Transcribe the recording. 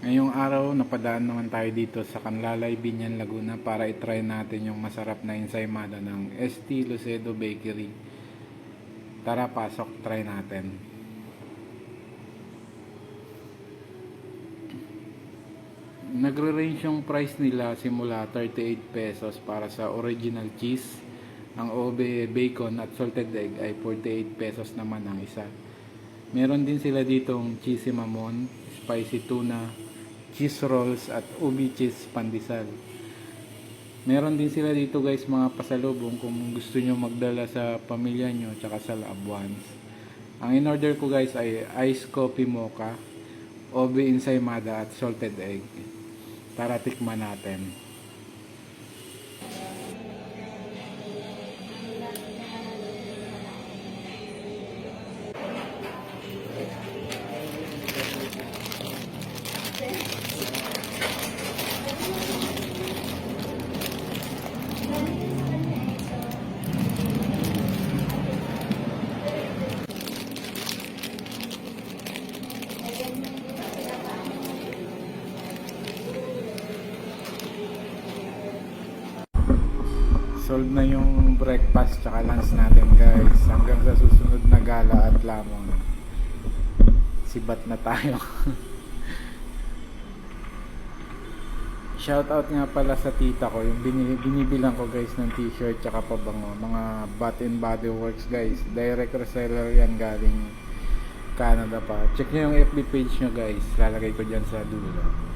Ngayong araw, napadaan naman tayo dito sa Canlalay, Binyan, Laguna para itry natin yung masarap na ensaymada ng ST Lucedo Bakery. Tara, pasok, try natin. Nagre-range yung price nila simula 38 pesos para sa original cheese. Ang ube, bacon at salted egg ay 48 pesos naman ang isa. Meron din sila ditong cheesy mamon, spicy tuna, cheese rolls at ubi cheese pandesal. Meron din sila dito guys mga pasalubong kung gusto nyo magdala sa pamilya nyo tsaka sa loved ones. Ang in-order ko guys ay iced coffee mocha, ube ensaymada at salted egg. Tara tikman natin. Solve na yung breakfast tsaka lunch natin guys. Hanggang sa susunod na gala at lamang. Sibat na tayo. Shoutout nga pala sa tita ko. Yung binibilang ko guys ng t-shirt tsaka pabango. Mga Bath and Body Works guys. Direct reseller yan galing Canada pa. Check nyo yung FB page nyo guys. Lalagay ko dyan sa dulo.